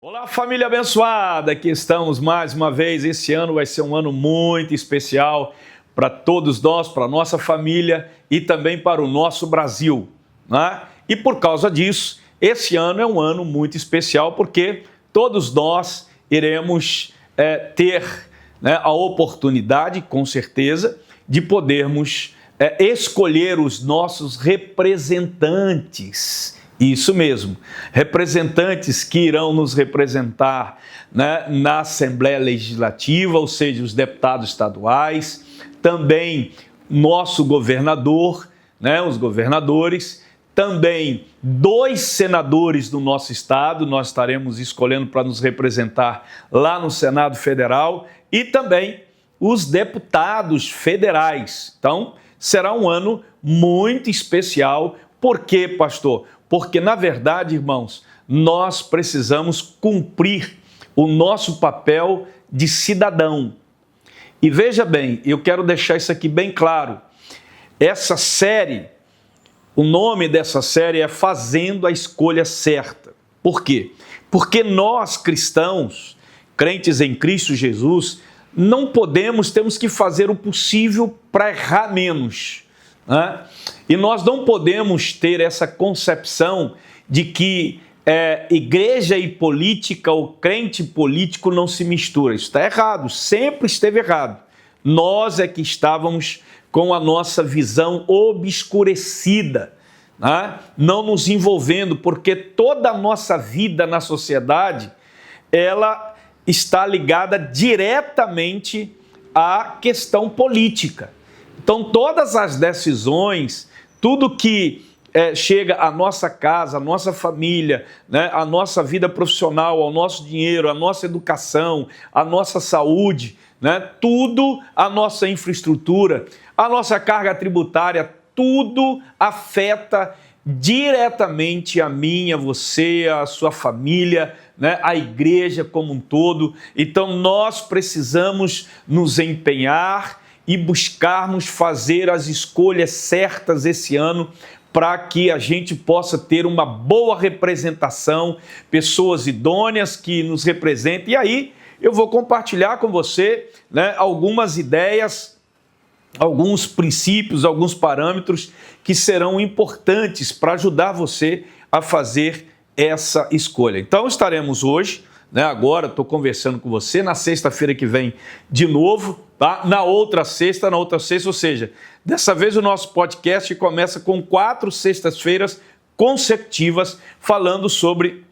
Olá, família abençoada, aqui estamos mais uma vez. Esse ano vai ser um ano muito especial para todos nós, para a nossa família e também para o nosso Brasil, né? E por causa disso, esse ano é um ano muito especial porque todos nós iremos ter, né, a oportunidade, com certeza, de podermos escolher os nossos representantes. Isso mesmo, representantes que irão nos representar, né, na Assembleia Legislativa, ou seja, os deputados estaduais, também nosso governador, né, os governadores, também 2 senadores do nosso estado, nós estaremos escolhendo para nos representar lá no Senado Federal, e também os deputados federais. Então, será um ano muito especial. Por quê, pastor? Porque, na verdade, irmãos, nós precisamos cumprir o nosso papel de cidadão. E veja bem, eu quero deixar isso aqui bem claro. Essa série, o nome dessa série é Fazendo a Escolha Certa. Por quê? Porque nós, cristãos, crentes em Cristo Jesus, não podemos, temos que fazer o possível para errar menos, né? E nós não podemos ter essa concepção de que igreja e política ou crente político não se mistura. Isso está errado, sempre esteve errado. Nós é que estávamos com a nossa visão obscurecida, né? Não nos envolvendo, porque toda a nossa vida na sociedade, ela está ligada diretamente à questão política. Então, todas as decisões, tudo que chega à nossa casa, à nossa família, né, à nossa vida profissional, ao nosso dinheiro, à nossa educação, à nossa saúde, né, tudo, a nossa infraestrutura, a nossa carga tributária, tudo afeta diretamente a mim, a você, a sua família, né, a igreja como um todo. Então, nós precisamos nos empenhar e buscarmos fazer as escolhas certas esse ano para que a gente possa ter uma boa representação, pessoas idôneas que nos representem. E aí eu vou compartilhar com você, né, algumas ideias, alguns princípios, alguns parâmetros que serão importantes para ajudar você a fazer essa escolha. Então estaremos hoje, né, agora estou conversando com você, na sexta-feira que vem de novo, tá? Na outra sexta, ou seja, dessa vez o nosso podcast começa com 4 sextas-feiras consecutivas falando sobre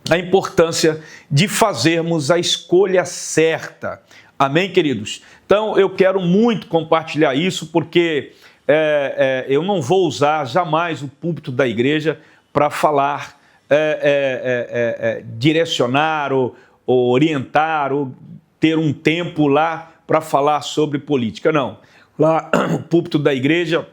a importância de fazermos a escolha certa. Amém, queridos? Então eu quero muito compartilhar isso porque eu não vou usar jamais o púlpito da igreja para falar, direcionar ou orientar ou ter um tempo lá para falar sobre política. Não. Lá no púlpito da igreja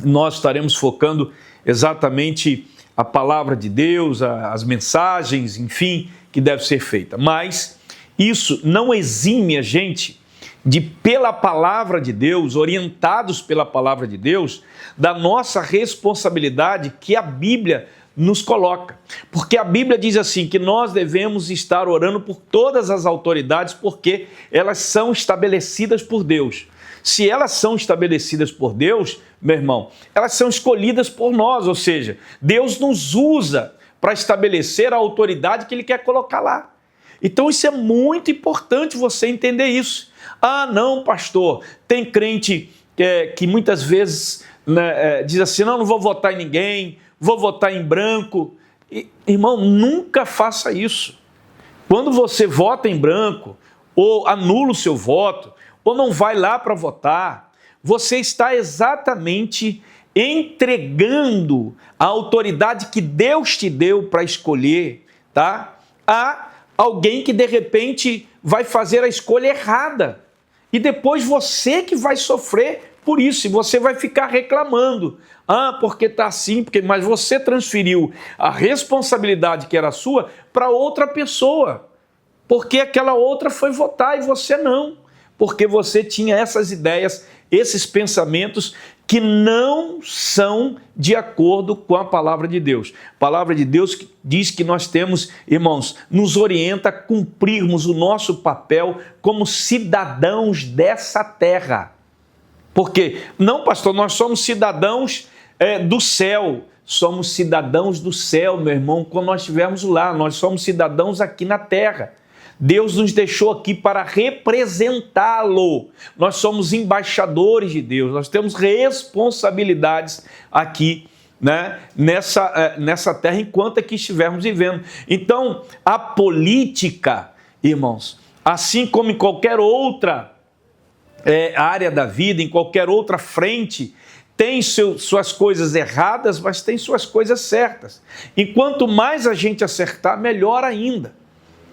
nós estaremos focando exatamente a palavra de Deus, as mensagens, enfim, que deve ser feita. Mas isso não exime a gente de, pela palavra de Deus, orientados pela palavra de Deus, da nossa responsabilidade que a Bíblia nos coloca. Porque a Bíblia diz assim, que nós devemos estar orando por todas as autoridades, porque elas são estabelecidas por Deus. Se elas são estabelecidas por Deus, meu irmão, elas são escolhidas por nós, ou seja, Deus nos usa para estabelecer a autoridade que Ele quer colocar lá. Então isso é muito importante você entender isso. Ah, não, pastor, tem crente que muitas vezes, né, diz assim, não vou votar em ninguém, vou votar em branco. Irmão, nunca faça isso. Quando você vota em branco, ou anula o seu voto, ou não vai lá para votar, você está exatamente entregando a autoridade que Deus te deu para escolher, tá? A alguém que de repente vai fazer a escolha errada. E depois você que vai sofrer por isso, e você vai ficar reclamando. Ah, porque está assim, mas você transferiu a responsabilidade que era sua para outra pessoa. Porque aquela outra foi votar e você não. Porque você tinha essas ideias esses pensamentos que não são de acordo com a palavra de Deus. A palavra de Deus diz que nós temos, irmãos, nos orienta a cumprirmos o nosso papel como cidadãos dessa terra. Porque, não, pastor, nós somos cidadãos do céu. Somos cidadãos do céu, meu irmão, quando nós estivermos lá. Nós somos cidadãos aqui na terra. Deus nos deixou aqui para representá-lo. Nós somos embaixadores de Deus. Nós temos responsabilidades aqui, né, nessa terra enquanto aqui estivermos vivendo. Então, a política, irmãos, assim como em qualquer outra área da vida, em qualquer outra frente, tem suas coisas erradas, mas tem suas coisas certas. E quanto mais a gente acertar, melhor ainda.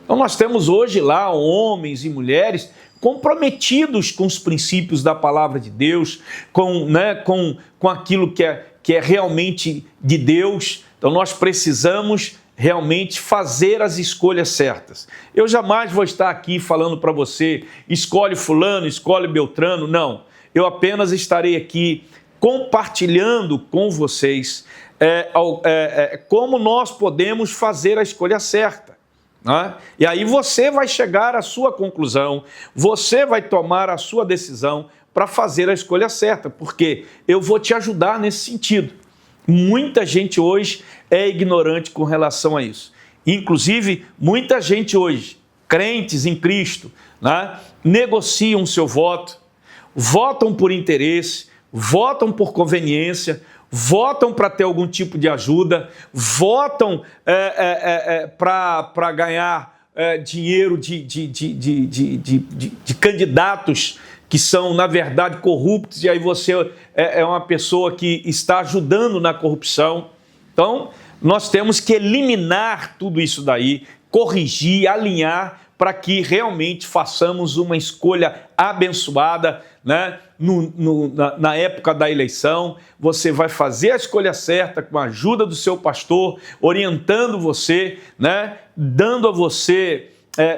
Então nós temos hoje lá homens e mulheres comprometidos com os princípios da palavra de Deus, com aquilo que é realmente de Deus. Então nós precisamos realmente fazer as escolhas certas. Eu jamais vou estar aqui falando para você, escolhe fulano, escolhe Beltrano, não. Eu apenas estarei aqui compartilhando com vocês como nós podemos fazer a escolha certa. E aí você vai chegar à sua conclusão, você vai tomar a sua decisão para fazer a escolha certa, porque eu vou te ajudar nesse sentido. Muita gente hoje é ignorante com relação a isso. Inclusive, muita gente hoje, crentes em Cristo, negociam o seu voto, votam por interesse, votam por conveniência, votam para ter algum tipo de ajuda, votam para ganhar dinheiro de candidatos que são, na verdade, corruptos, e aí você é uma pessoa que está ajudando na corrupção. Então, nós temos que eliminar tudo isso daí, corrigir, alinhar, para que realmente façamos uma escolha abençoada, né? Na época da eleição, você vai fazer a escolha certa com a ajuda do seu pastor, orientando você, né? Dando a você,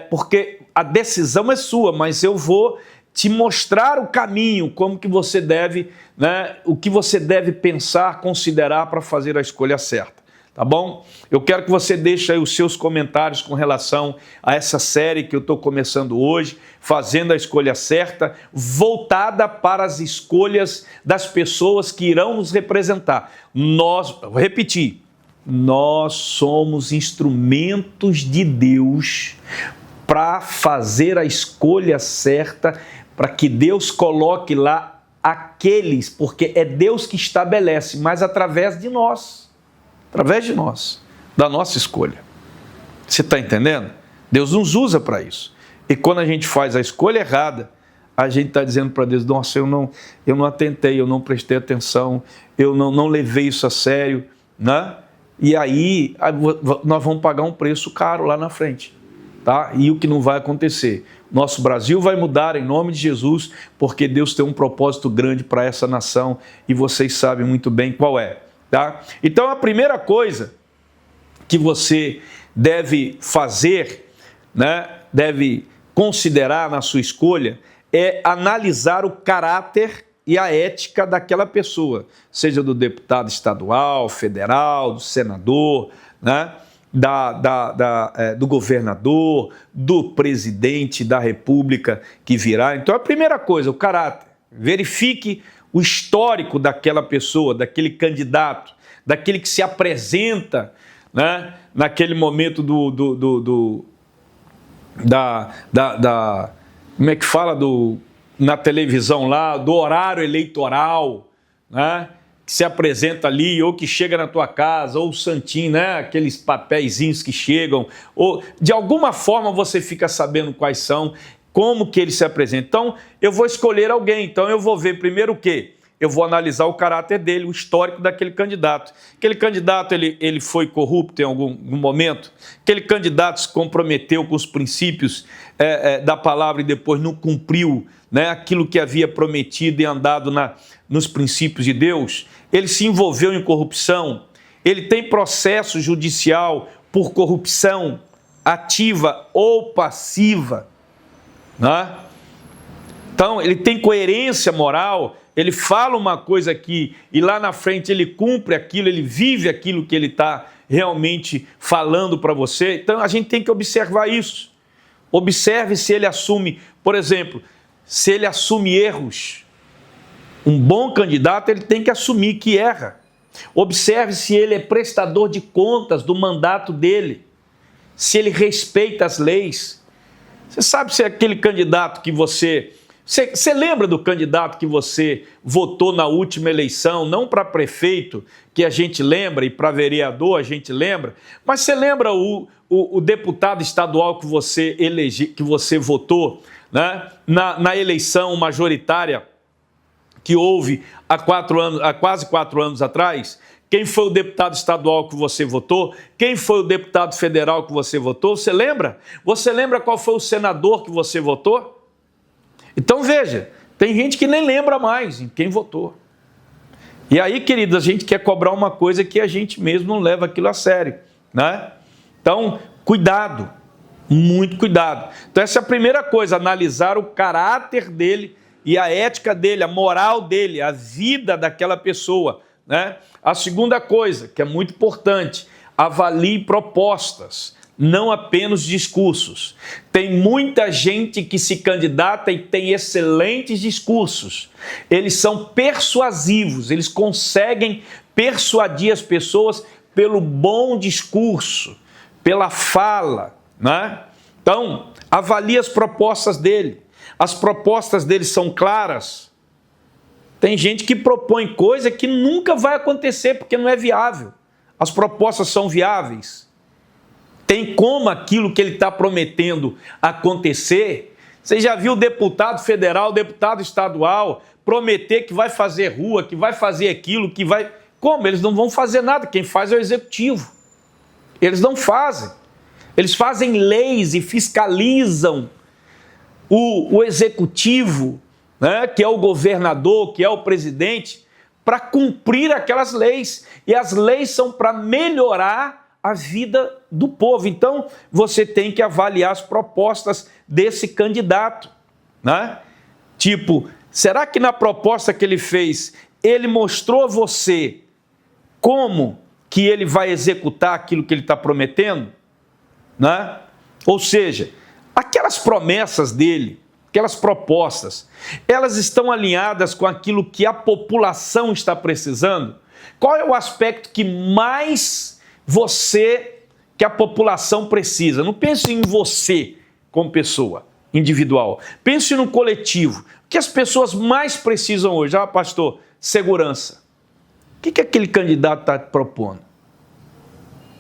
porque a decisão é sua, mas eu vou te mostrar o caminho, como que você deve, né? O que você deve pensar, considerar para fazer a escolha certa. Tá bom? Eu quero que você deixe aí os seus comentários com relação a essa série que eu estou começando hoje, fazendo a escolha certa, voltada para as escolhas das pessoas que irão nos representar. Vou repetir, nós somos instrumentos de Deus para fazer a escolha certa, para que Deus coloque lá aqueles, porque é Deus que estabelece, mas através de nós. Através de nós, da nossa escolha. Você está entendendo? Deus nos usa para isso. E quando a gente faz a escolha errada, a gente está dizendo para Deus, nossa, eu não atentei, eu não prestei atenção, eu não levei isso a sério, né? E aí nós vamos pagar um preço caro lá na frente, tá? E o que não vai acontecer? Nosso Brasil vai mudar em nome de Jesus, porque Deus tem um propósito grande para essa nação e vocês sabem muito bem qual é. Tá? Então a primeira coisa que você deve fazer, né, deve considerar na sua escolha, é analisar o caráter e a ética daquela pessoa, seja do deputado estadual, federal, do senador, né, do governador, do presidente da república que virá. Então a primeira coisa, o caráter. Verifique o histórico daquela pessoa, daquele candidato, daquele que se apresenta, né, naquele momento como é que fala, na televisão lá, do horário eleitoral, né, que se apresenta ali, ou que chega na tua casa, ou o santinho, né, aqueles papeizinhos que chegam, ou de alguma forma você fica sabendo quais são, como que ele se apresenta. Então, eu vou escolher alguém, então eu vou ver primeiro o quê? Eu vou analisar o caráter dele, o histórico daquele candidato. Aquele candidato, ele foi corrupto em algum momento? Aquele candidato se comprometeu com os princípios da palavra e depois não cumpriu, né, aquilo que havia prometido e andado nos princípios de Deus? Ele se envolveu em corrupção? Ele tem processo judicial por corrupção ativa ou passiva? Né? Então, ele tem coerência moral, ele fala uma coisa aqui e lá na frente ele cumpre aquilo, ele vive aquilo que ele está realmente falando para você. Então, a gente tem que observar isso. Observe se ele assume, por exemplo, se ele assume erros. Um bom candidato, ele tem que assumir que erra. Observe se ele é prestador de contas do mandato dele, se ele respeita as leis. Você sabe se é aquele candidato que você lembra do candidato que você votou na última eleição, não para prefeito, que a gente lembra, e para vereador a gente lembra, mas você lembra o deputado estadual que você votou, né? na eleição majoritária que houve há quase 4 anos atrás? Quem foi o deputado estadual que você votou? Quem foi o deputado federal que você votou? Você lembra? Você lembra qual foi o senador que você votou? Então veja, tem gente que nem lembra mais em quem votou. E aí, queridos, a gente quer cobrar uma coisa que a gente mesmo não leva aquilo a sério, né? Então, cuidado, muito cuidado. Então essa é a primeira coisa, analisar o caráter dele e a ética dele, a moral dele, a vida daquela pessoa, né? A segunda coisa, que é muito importante, avalie propostas, não apenas discursos. Tem muita gente que se candidata e tem excelentes discursos. Eles são persuasivos, eles conseguem persuadir as pessoas pelo bom discurso, pela fala, né? Então, avalie as propostas dele. As propostas dele são claras. Tem gente que propõe coisa que nunca vai acontecer porque não é viável. As propostas são viáveis. Tem como aquilo que ele está prometendo acontecer? Você já viu deputado federal, deputado estadual prometer que vai fazer rua, que vai fazer aquilo, que vai... Como? Eles não vão fazer nada. Quem faz é o executivo. Eles não fazem. Eles fazem leis e fiscalizam o executivo, né, que é o governador, que é o presidente, para cumprir aquelas leis. E as leis são para melhorar a vida do povo. Então, você tem que avaliar as propostas desse candidato, né? Tipo, será que na proposta que ele fez, ele mostrou a você como que ele vai executar aquilo que ele está prometendo? Né? Ou seja, aquelas promessas dele, aquelas propostas, elas estão alinhadas com aquilo que a população está precisando? Qual é o aspecto que mais que a população precisa? Não pense em você como pessoa individual, pense no coletivo. O que as pessoas mais precisam hoje? Ah, pastor, segurança. O que aquele candidato está propondo?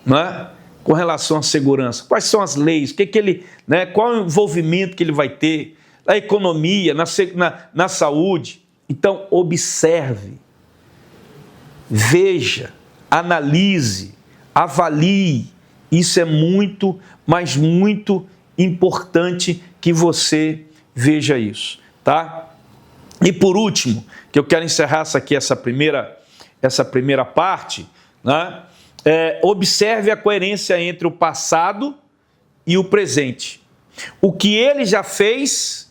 Não é? Com relação à segurança, quais são as leis, qual é o envolvimento que ele vai ter, na economia, na saúde. Então, observe, veja, analise, avalie. Isso é muito, mas muito importante que você veja isso, tá? E por último, que eu quero encerrar essa primeira parte, né? Observe a coerência entre o passado e o presente. O que ele já fez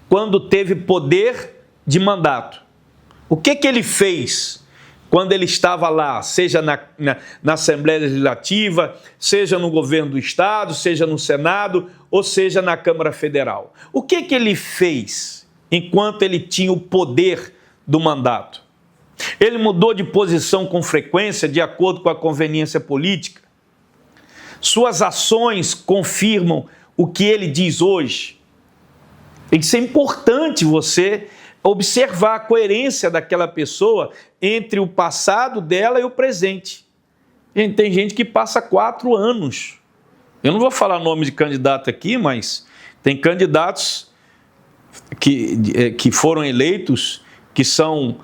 quando teve poder de mandato. O que ele fez quando ele estava lá, seja na Assembleia Legislativa, seja no governo do Estado, seja no Senado, ou seja na Câmara Federal. O que ele fez enquanto ele tinha o poder do mandato? Ele mudou de posição com frequência de acordo com a conveniência política? Suas ações confirmam o que ele diz hoje? Isso é importante você observar a coerência daquela pessoa entre o passado dela e o presente. Tem gente que passa 4 anos. Eu não vou falar nome de candidato aqui, mas tem candidatos que foram eleitos, que estão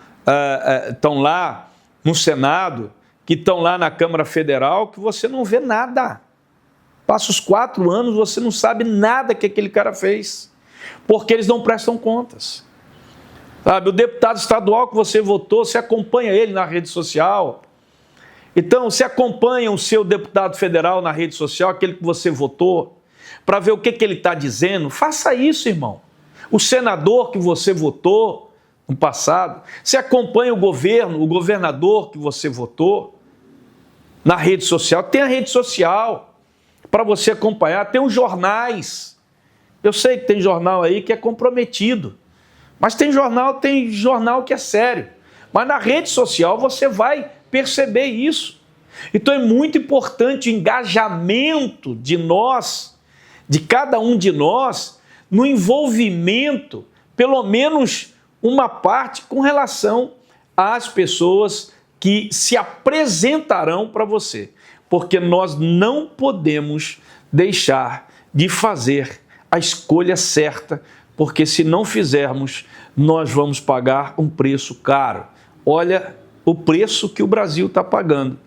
lá no Senado, que estão lá na Câmara Federal, que você não vê nada. Passa os 4 anos, você não sabe nada que aquele cara fez, porque eles não prestam contas. Sabe, o deputado estadual que você votou, você acompanha ele na rede social. Então, você acompanha o seu deputado federal na rede social, aquele que você votou, para ver o que ele está dizendo. Faça isso, irmão. o senador que você votou no passado, você acompanha o governo, o governador que você votou na rede social. Tem a rede social para você acompanhar, tem os jornais. Eu sei que tem jornal aí que é comprometido, mas tem jornal que é sério. Mas na rede social você vai perceber isso. Então é muito importante o engajamento de nós, de cada um de nós, no envolvimento, pelo menos uma parte com relação às pessoas que se apresentarão para você. Porque nós não podemos deixar de fazer a escolha certa, porque se não fizermos, nós vamos pagar um preço caro. Olha o preço que o Brasil está pagando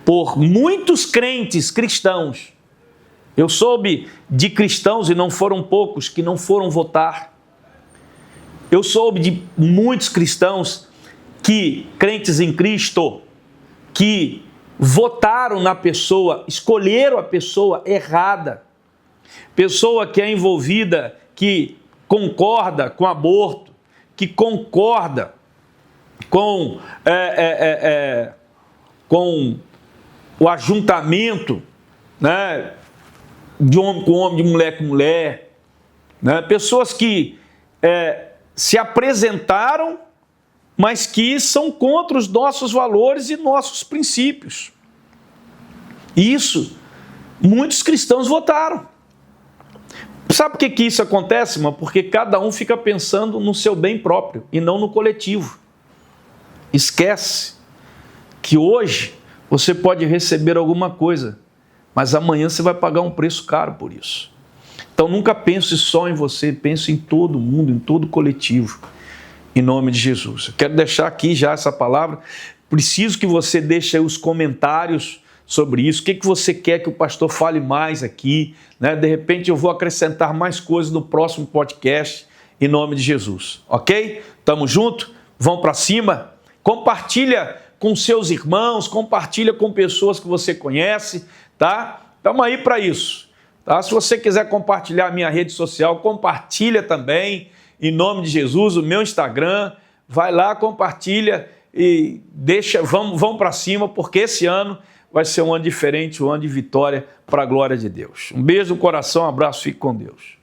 por muitos crentes cristãos. Eu soube de cristãos, e não foram poucos, que não foram votar. Eu soube de muitos cristãos crentes em Cristo, que votaram na pessoa, escolheram a pessoa errada. Pessoa que é envolvida, que concorda com aborto, que concorda com o ajuntamento, né, de homem com homem, de mulher com mulher, né? Pessoas que se apresentaram, mas que são contra os nossos valores e nossos princípios. Isso, muitos cristãos votaram. Sabe por que isso acontece, irmão? Porque cada um fica pensando no seu bem próprio e não no coletivo. Esquece que hoje você pode receber alguma coisa, mas amanhã você vai pagar um preço caro por isso. Então nunca pense só em você, pense em todo mundo, em todo o coletivo, em nome de Jesus. Eu quero deixar aqui já essa palavra, preciso que você deixe aí os comentários sobre isso, o que você quer que o pastor fale mais aqui, né? De repente eu vou acrescentar mais coisas no próximo podcast, em nome de Jesus, ok? Tamo junto? Vamos para cima? Compartilha com seus irmãos, compartilha com pessoas que você conhece, tá? Estamos aí para isso, tá? Se você quiser compartilhar a minha rede social, compartilha também, em nome de Jesus, o meu Instagram, vai lá, compartilha e vamos para cima, porque esse ano vai ser um ano diferente, um ano de vitória para a glória de Deus. Um beijo no coração, um abraço, fique com Deus.